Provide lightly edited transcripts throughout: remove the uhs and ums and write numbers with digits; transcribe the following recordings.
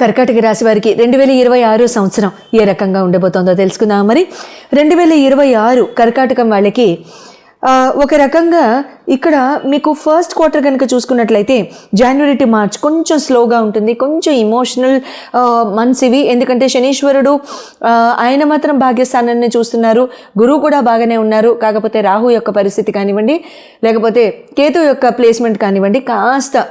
కర్కాటక రాశి వారికి 2026 సంవత్సరం ఏ రకంగా ఉండబోతోందో తెలుసుకుందాం. మరి 2026 కర్కాటకం వాళ్ళకి ఒక రకంగా ఇక్కడ మీకు ఫస్ట్ క్వార్టర్ కనుక చూసుకున్నట్లయితే జనవరి టు మార్చ్ కొంచెం స్లోగా ఉంటుంది, కొంచెం ఇమోషనల్ మంత్స్ ఇవి. ఎందుకంటే శనీశ్వరుడు ఆయన మాత్రం భాగ్యస్థానాన్ని చూస్తున్నారు, గురువు కూడా బాగానే ఉన్నారు. కాకపోతే రాహు యొక్క పరిస్థితి కానివ్వండి, లేకపోతే కేతు యొక్క ప్లేస్మెంట్ కానివ్వండి, కాస్త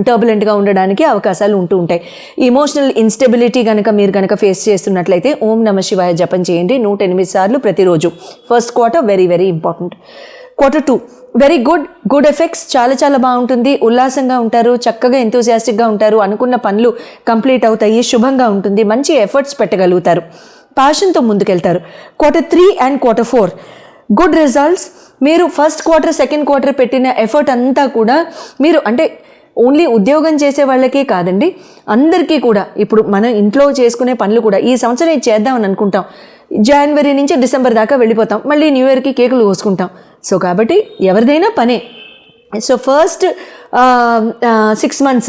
టర్బులెంట్గా ఉండడానికి అవకాశాలు ఉంటూ ఉంటాయి. ఇమోషనల్ ఇన్స్టెబిలిటీ కనుక మీరు కనుక ఫేస్ చేస్తున్నట్లయితే ఓం నమ శివాయ జపం చేయండి 108 సార్లు ప్రతిరోజు. First quarter very very important. Quarter 2 very good effects, చాలా చాలా బాగుంటుంది. ఉల్లాసంగా ఉంటారు, చక్కగా ఎంతూజియాస్టిక్గా ఉంటారు, అనుకున్న పనులు కంప్లీట్ అవుతాయి, శుభంగా ఉంటుంది, మంచి ఎఫర్ట్స్ పెట్టగలుగుతారు, ప్యాషన్తో ముందుకెళ్తారు. Quarter 3 and quarter 4 good results. మీరు ఫస్ట్ క్వార్టర్ సెకండ్ క్వార్టర్ పెట్టిన ఎఫర్ట్ అంతా కూడా మీరు అంటే ఓన్లీ ఉద్యోగం చేసే వాళ్ళకే కాదండి, అందరికీ కూడా. ఇప్పుడు మనం ఇంట్లో చేసుకునే పనులు కూడా ఈ సంవత్సరం ఇది చేద్దామని అనుకుంటాం, జనవరి నుంచి డిసెంబర్ దాకా వెళ్ళిపోతాం, మళ్ళీ న్యూ ఇయర్కి కేకులు కోసుకుంటాం. సో కాబట్టి ఎవరిదైనా పనే. సో ఫస్ట్ 6 months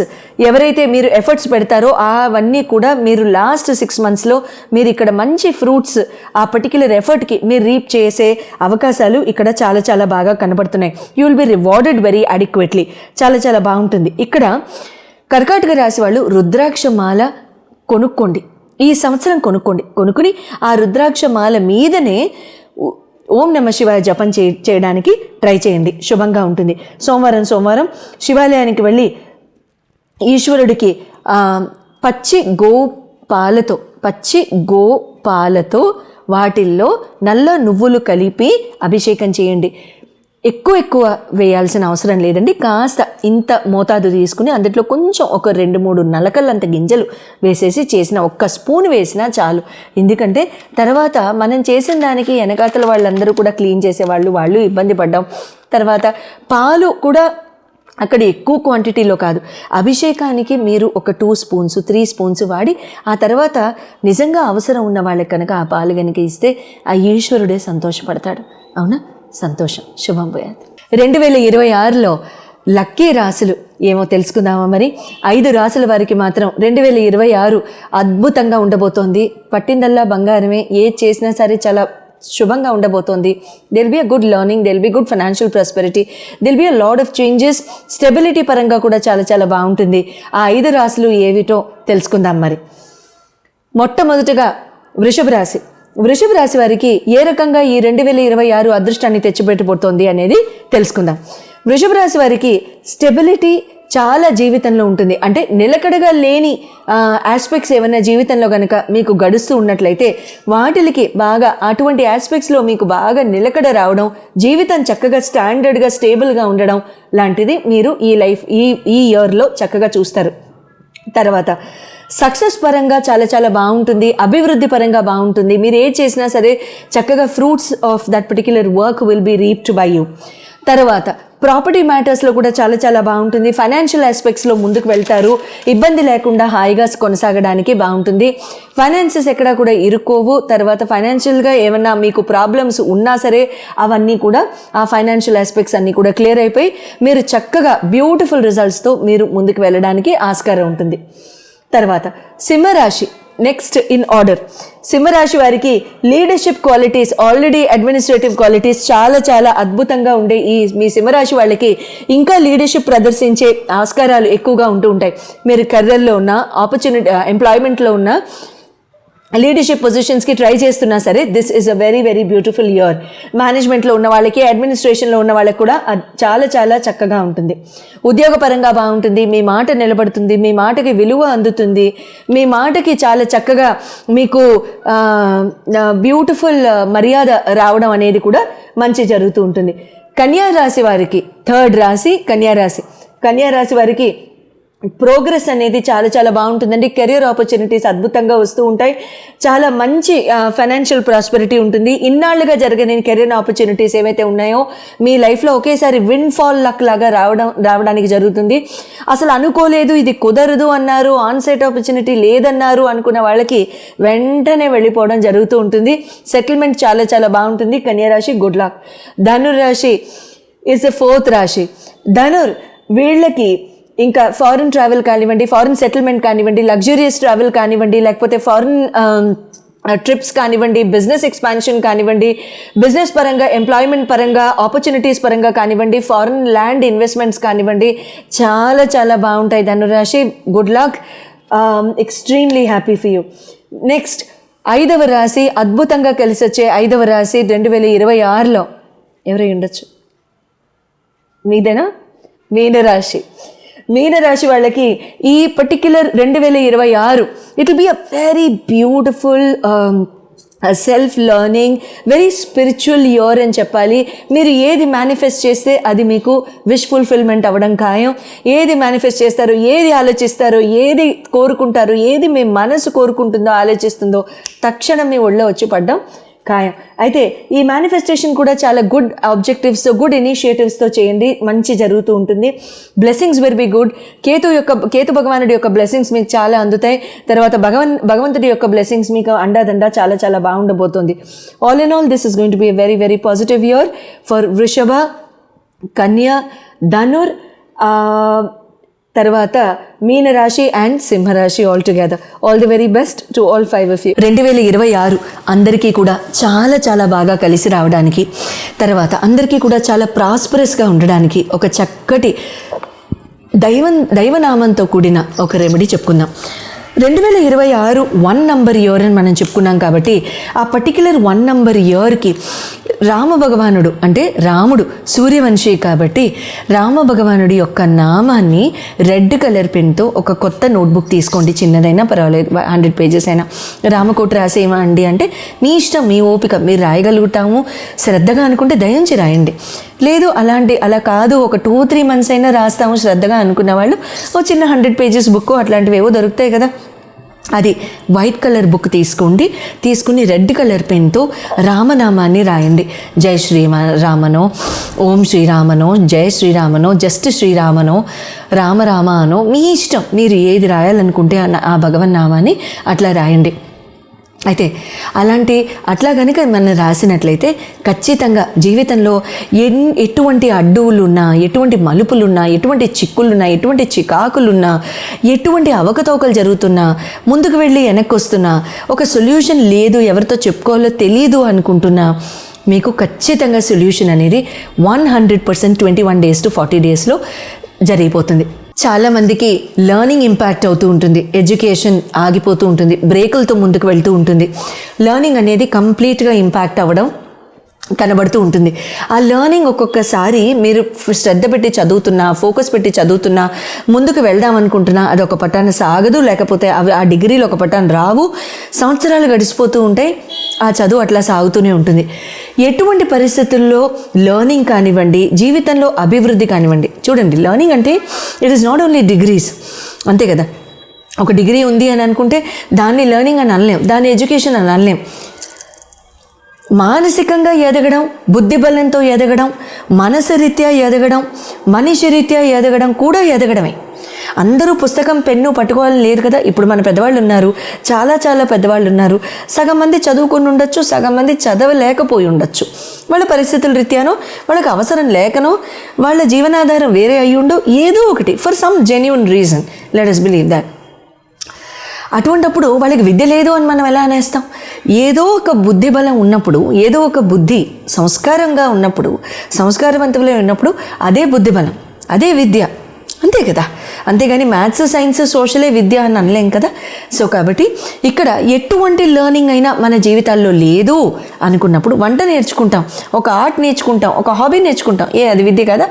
ఎవరైతే మీరు ఎఫర్ట్స్ పెడతారో అవన్నీ కూడా మీరు లాస్ట్ 6 monthsలో మీరు ఇక్కడ మంచి ఫ్రూట్స్ ఆ పర్టిక్యులర్ ఎఫర్ట్కి మీరు రీప్ చేసే అవకాశాలు ఇక్కడ చాలా చాలా బాగా కనబడుతున్నాయి. You will be rewarded very adequately. చాలా చాలా బాగుంటుంది. ఇక్కడ కర్కాటక రాశి వాళ్ళు రుద్రాక్ష మాల కొనుక్కోండి, ఈ సంవత్సరం కొనుక్కుని ఆ రుద్రాక్ష మాల మీదనే ఓం నమ శివాయ జపం చేయడానికి ట్రై చేయండి, శుభంగా ఉంటుంది. సోమవారం శివాలయానికి వెళ్ళి ఈశ్వరుడికి పచ్చి గోపాలతో వాటిల్లో నల్ల నువ్వులు కలిపి అభిషేకం చేయండి. ఎక్కువ వేయాల్సిన అవసరం లేదండి, కాస్త ఇంత మోతాదు తీసుకుని అందులో కొంచెం ఒక 2-3 నలకల్లంత గింజలు వేసేసి చేసిన 1 స్పూన్ వేసినా చాలు. ఎందుకంటే తర్వాత మనం చేసిన దానికి వెనకాతల వాళ్ళందరూ కూడా క్లీన్ చేసేవాళ్ళు ఇబ్బంది పడ్డాం. తర్వాత పాలు కూడా అక్కడ ఎక్కువ క్వాంటిటీలో కాదు, అభిషేకానికి మీరు ఒక 2 స్పూన్స్ 3 స్పూన్స్ వాడి ఆ తర్వాత నిజంగా అవసరం ఉన్న వాళ్ళకి కనుక ఆ పాలు కనుక ఇస్తే ఆ ఈశ్వరుడే సంతోషపడతాడు. అవునా? సంతోషం, శుభం పోయాది. 2026లో లక్కీ రాశులు ఏమో తెలుసుకుందామా? మరి 5 రాశుల వారికి మాత్రం 2026 అద్భుతంగా ఉండబోతోంది. పట్టిందల్లా బంగారమే, ఏది చేసినా సరే చాలా శుభంగా ఉండబోతోంది. There'll be a good learning, there'll be good financial prosperity, there'll be a lot of changes. Stability పరంగా కూడా చాలా చాలా బాగుంటుంది. ఆ 5 రాశులు ఏవిటో తెలుసుకుందాం. మరి మొట్టమొదటిగా వృషభ రాశి వారికి ఏ రకంగా ఈ 2026 అదృష్టాన్ని తెచ్చిపెట్టబోతోంది అనేది తెలుసుకుందాం. వృషభ రాశి వారికి స్టెబిలిటీ చాలా జీవితంలో ఉంటుంది. అంటే నిలకడగా లేని ఆస్పెక్ట్స్ ఏమైనా జీవితంలో కనుక మీకు గడుస్తూ ఉన్నట్లయితే వాటికి బాగా అటువంటి ఆస్పెక్ట్స్లో మీకు బాగా నిలకడ రావడం, జీవితం చక్కగా స్టాండర్డ్గా స్టేబుల్గా ఉండడం లాంటిది మీరు ఈ ఇయర్లో చక్కగా చూస్తారు. తర్వాత సక్సెస్ పరంగా చాలా చాలా బాగుంటుంది, అభివృద్ధి పరంగా బాగుంటుంది. మీరు ఏది చేసినా సరే చక్కగా fruits of that particular work will be reaped by you. తర్వాత ప్రాపర్టీ మ్యాటర్స్లో కూడా చాలా చాలా బాగుంటుంది. ఫైనాన్షియల్ ఆస్పెక్ట్స్లో ముందుకు వెళ్తారు, ఇబ్బంది లేకుండా హాయిగా కొనసాగడానికి బాగుంటుంది. ఫైనాన్సెస్ ఎక్కడా కూడా ఇరుక్కోవు. తర్వాత ఫైనాన్షియల్గా ఏమన్నా మీకు ప్రాబ్లమ్స్ ఉన్నా సరే అవన్నీ కూడా ఆ ఫైనాన్షియల్ ఆస్పెక్ట్స్ అన్నీ కూడా క్లియర్ అయిపోయి మీరు చక్కగా బ్యూటిఫుల్ రిజల్ట్స్తో మీరు ముందుకు వెళ్ళడానికి ఆస్కారం ఉంటుంది. తర్వాత సింహరాశి, నెక్స్ట్ ఇన్ ఆర్డర్. సింహరాశి వారికి leadership qualities, already administrative qualities చాలా చాలా అద్భుతంగా ఉండే మీ సింహరాశి వాళ్ళకి ఇంకా లీడర్షిప్ ప్రదర్శించే ఆస్కారాలు ఎక్కువగా ఉంటూ ఉంటాయి. మీరు కెరియర్లో ఉన్న ఎంప్లాయ్మెంట్లో ఉన్న లీడర్షిప్ పొజిషన్స్కి ట్రై చేస్తున్నా సరే this is a very very beautiful year. మేనేజ్మెంట్లో ఉన్న వాళ్ళకి, అడ్మినిస్ట్రేషన్లో ఉన్న వాళ్ళకి కూడా చాలా చాలా చక్కగా ఉంటుంది. ఉద్యోగపరంగా బాగుంటుంది, మీ మాట నిలబడుతుంది, మీ మాటకి విలువ అందుతుంది, మీ మాటకి చాలా చక్కగా మీకు బ్యూటిఫుల్ మర్యాద రావడం అనేది కూడా మంచి జరుగుతూ ఉంటుంది. కన్యా రాశి వారికి, థర్డ్ రాశి కన్యా రాశి వారికి ప్రోగ్రెస్ అనేది చాలా చాలా బాగుంటుందండి. కెరియర్ ఆపర్చునిటీస్ అద్భుతంగా వస్తూ ఉంటాయి. చాలా మంచి ఫైనాన్షియల్ ప్రాస్పెరిటీ ఉంటుంది. ఇన్నాళ్ళుగా జరగని కెరియర్ ఆపర్చునిటీస్ ఏవైతే ఉన్నాయో మీ లైఫ్లో ఒకేసారి విన్ ఫాల్ లక్ లాగా రావడానికి జరుగుతుంది. అసలు అనుకోలేదు, ఇది కుదరదు అన్నారు, ఆన్సైట్ ఆపర్చునిటీ లేదన్నారు అనుకున్న వాళ్ళకి వెంటనే వెళ్ళిపోవడం జరుగుతూ ఉంటుంది. సెటిల్మెంట్ చాలా చాలా బాగుంటుంది. కన్యారాశి గుడ్ లక్. ధనురాశి ఈజ్ ద 4th రాశి. వీళ్ళకి ఇంకా ఫారిన్ ట్రావెల్ కానివ్వండి, ఫారిన్ సెటిల్మెంట్ కానివ్వండి, లగ్జూరియస్ ట్రావెల్ కానివ్వండి, లేకపోతే ఫారిన్ ట్రిప్స్ కానివ్వండి, బిజినెస్ ఎక్స్పాన్షన్ కానివ్వండి, బిజినెస్ పరంగా, ఎంప్లాయ్మెంట్ పరంగా, ఆపర్చునిటీస్ పరంగా కానివ్వండి, ఫారిన్ ల్యాండ్ ఇన్వెస్ట్మెంట్స్ కానివ్వండి, చాలా చాలా బాగుంటాయి ధనురాశి. Good luck, extremely happy for you. Next 5వ రాశి, అద్భుతంగా కలిసి వచ్చే 5వ రాశి 2026లో ఎవరై ఉండొచ్చు? మీదేనా? మీనరాశి. మీనరాశి వాళ్ళకి ఈ particular 2026 it will be a very beautiful self learning, very spiritual year అని చెప్పాలి. మీరు ఏది మేనిఫెస్ట్ చేస్తే అది మీకు విష్ ఫుల్ఫిల్మెంట్ అవ్వడం ఖాయం. ఏది మేనిఫెస్ట్ చేస్తారో, ఏది ఆలోచిస్తారో, ఏది కోరుకుంటారో, ఏది మీ మనసు కోరుకుంటుందో, ఆలోచిస్తుందో తక్షణం మీ ఒళ్ళో వచ్చి పడ్డం ఖాయం. అయితే ఈ మేనిఫెస్టేషన్ కూడా చాలా గుడ్ ఆబ్జెక్టివ్స్తో, గుడ్ ఇనిషియేటివ్స్తో చేయండి, మంచి జరుగుతూ ఉంటుంది. Blessings will be good. Ketu భగవానుడి యొక్క బ్లెస్సింగ్స్ మీకు చాలా అందుతాయి. తర్వాత భగవంతుడి యొక్క బ్లెస్సింగ్స్ మీకు అండాదండా చాలా చాలా బాగుండబోతుంది. All in all this is going to be a very very positive year for వృషభ, కన్య, ధనుర్, తర్వాత మీనరాశి అండ్ సింహరాశి all together. All the very best to all 5 of you. 2026 అందరికీ కూడా చాలా చాలా బాగా కలిసి రావడానికి, తర్వాత అందరికీ కూడా చాలా ప్రాస్పరస్గా ఉండడానికి ఒక చక్కటి దైవనామంతో కూడిన ఒక రెమెడీ చెప్పుకుందాం. 2026 1 నంబర్ ఇయర్ అని మనం చెప్పుకున్నాం కాబట్టి ఆ పర్టిక్యులర్ 1 నంబర్ ఇయర్కి రామ భగవానుడు అంటే రాముడు సూర్యవంశీ కాబట్టి రామ భగవానుడి యొక్క నామాన్ని రెడ్ కలర్ పెన్తో ఒక కొత్త నోట్బుక్ తీసుకోండి. చిన్నదైనా పర్వాలేదు, 100 pages అయినా. రామకోటి రాసేయమండి అంటే మీ ఇష్టం, మీ ఓపిక, మీరు రాయగలుగుతాము శ్రద్ధగా అనుకుంటే దయించి రాయండి. లేదు అలా కాదు, ఒక 2-3 months అయినా రాస్తాము శ్రద్ధగా అనుకున్న వాళ్ళు ఓ చిన్న 100 pages బుక్ అట్లాంటివి ఏవో దొరుకుతాయి కదా, అది వైట్ కలర్ బుక్ తీసుకుని రెడ్ కలర్ పెన్తో రామనామాన్ని రాయండి. జై శ్రీరామనో, ఓం శ్రీరామనో, జై శ్రీరామనో, జస్ట్ శ్రీరామనో, రామ అనో, మీ ఇష్టం, మీరు ఏది రాయాలనుకుంటే ఆ భగవన్నామాన్ని అట్లా రాయండి. అయితే అట్లా కనుక మనం రాసినట్లయితే ఖచ్చితంగా జీవితంలో ఎటువంటి అడ్డువులున్నా, ఎటువంటి మలుపులున్నా, ఎటువంటి చిక్కులున్నా, ఎటువంటి చికాకులున్నా, ఎటువంటి అవకతవకలు జరుగుతున్నా, ముందుకు వెళ్ళి వెనక్కి వస్తున్నా, ఒక సొల్యూషన్ లేదు, ఎవరితో చెప్పుకోవాలో తెలియదు అనుకుంటున్నా, మీకు ఖచ్చితంగా సొల్యూషన్ అనేది 100% 21 days to 40 daysలో జరిగిపోతుంది. చాలామందికి లర్నింగ్ ఇంపాక్ట్ అవుతూ ఉంటుంది, ఎడ్యుకేషన్ ఆగిపోతూ ఉంటుంది, బ్రేకులతో ముందుకు వెళ్తూ ఉంటుంది. లర్నింగ్ అనేది కంప్లీట్గా ఇంపాక్ట్ అవ్వడం కనబడుతూ ఉంటుంది. ఆ లర్నింగ్ ఒక్కొక్కసారి మీరు శ్రద్ధ పెట్టి చదువుతున్నా, ఫోకస్ పెట్టి చదువుతున్నా, ముందుకు వెళ్దాం అనుకుంటున్నా, అది ఒక పట్టాన సాగదు, లేకపోతే ఆ డిగ్రీలు ఒక పట్టాన రావు, సంవత్సరాలు గడిచిపోతూ ఉంటాయి, ఆ చదువు అట్లా సాగుతూనే ఉంటుంది. ఎటువంటి పరిస్థితుల్లో లర్నింగ్ కానివ్వండి, జీవితంలో అభివృద్ధి కానివ్వండి, చూడండి లర్నింగ్ అంటే it is not only degrees, అంతే కదా. ఒక డిగ్రీ ఉంది అని అనుకుంటే దాన్ని లర్నింగ్ అని అనలేం, దాన్ని ఎడ్యుకేషన్ అని అనలేం. మానసికంగా ఎదగడం, బుద్ధి బలంతో ఎదగడం, మనసు రీత్యా ఎదగడం, మనిషి రీత్యా ఎదగడం కూడా ఎదగడమే. అందరూ పుస్తకం పెన్ను పట్టుకోవాలని లేదు కదా. ఇప్పుడు మన పెద్దవాళ్ళు ఉన్నారు, చాలా చాలా పెద్దవాళ్ళు ఉన్నారు, సగం మంది చదువుకొని ఉండొచ్చు, సగం మంది చదవలేకపోయి ఉండొచ్చు. వాళ్ళ పరిస్థితుల రీత్యానో, వాళ్ళకి అవసరం లేకనో, వాళ్ళ జీవనాధారం వేరే అయ్యుండో, ఏదో ఒకటి for some genuine reason, let us believe that. అటువంటప్పుడు వాళ్ళకి విద్య లేదు అని మనం ఎలా అనేస్తాం? ఏదో ఒక బుద్ధి బలం ఉన్నప్పుడు, ఏదో ఒక బుద్ధి సంస్కారంగా ఉన్నప్పుడు, సంస్కారవంతులై ఉన్నప్పుడు అదే బుద్ధి బలం, అదే విద్య, అంతే కదా. అంతేగాని మ్యాథ్స్, సైన్స్, సోషలే విద్య అని అనలేం కదా. సో కాబట్టి ఇక్కడ ఎటువంటి లర్నింగ్ అయినా మన జీవితాల్లో లేదు అనుకున్నప్పుడు వంట నేర్చుకుంటాం, ఒక ఆర్ట్ నేర్చుకుంటాం, ఒక హాబీ నేర్చుకుంటాం, అది విద్య కదా,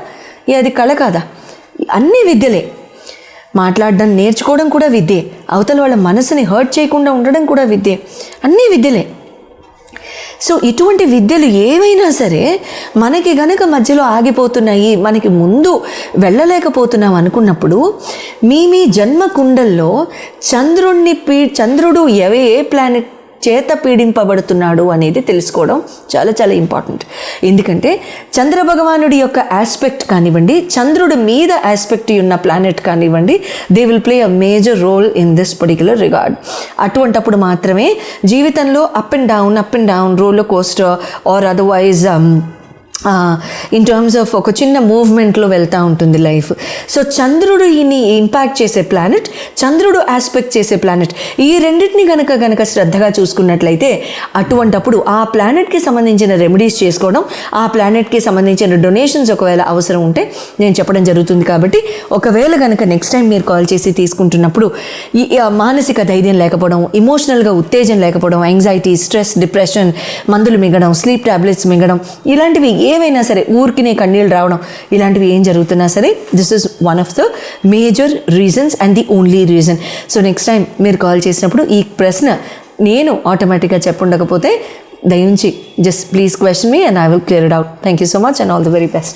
అది కళ కాదా? అన్నీ విద్యలే. మాట్లాడడం నేర్చుకోవడం కూడా విద్యే, అవతల వాళ్ళ మనసుని హర్ట్ చేయకుండా ఉండడం కూడా విద్యే, అన్నీ విద్యలే. సో ఇటువంటి విద్యలు ఏవైనా సరే మనకి గనక మధ్యలో ఆగిపోతున్నాయి, మనకి ముందు వెళ్ళలేకపోతున్నాం అనుకున్నప్పుడు మీ జన్మ కుండల్లో చంద్రుడు ఏ ప్లానెట్ చేత పీడింపబడుతున్నాడు అనేది తెలుసుకోవడం చాలా చాలా ఇంపార్టెంట్. ఎందుకంటే చంద్ర భగవానుడి యొక్క ఆస్పెక్ట్ కానివ్వండి, చంద్రుడి మీద ఆస్పెక్ట్ ఉన్న ప్లానెట్ కానివ్వండి, they will play a major role in this particular regard. అటువంటప్పుడు మాత్రమే జీవితంలో up and down roller coaster or otherwise in terms of ఒక చిన్న మూవ్మెంట్లో వెళ్తూ ఉంటుంది లైఫ్. సో చంద్రుడు ఈయన్ని ఇంపాక్ట్ చేసే ప్లానెట్, చంద్రుడు ఆస్పెక్ట్ చేసే ప్లానెట్, ఈ రెండింటిని గనక శ్రద్ధగా చూసుకున్నట్లయితే అటువంటప్పుడు ఆ ప్లానెట్కి సంబంధించిన రెమెడీస్ చేసుకోవడం, ఆ ప్లానెట్కి సంబంధించిన డొనేషన్స్ ఒకవేళ అవసరం ఉంటే నేను చెప్పడం జరుగుతుంది. కాబట్టి ఒకవేళ కనుక నెక్స్ట్ టైం మీరు కాల్ చేసి తీసుకుంటున్నప్పుడు ఈ మానసిక ధైర్యం లేకపోవడం, ఇమోషనల్గా ఉత్తేజం లేకపోవడం, యాంగ్జైటీ, స్ట్రెస్, డిప్రెషన్, మందులు మింగడం, స్లీప్ టాబ్లెట్స్ మింగడం, ఇలాంటివి ఏవైనా సరే, ఊరికినే కన్నీళ్ళు రావడం, ఇలాంటివి ఏం జరుగుతున్నా సరే, this is one of the major reasons and the only reason. So next time మీరు కాల్ చేసినప్పుడు ఈ ప్రశ్న నేను ఆటోమేటిక్గా చెప్పుండకపోతే దయించి just please question me and I will clear it out. Thank you so much and all the very best.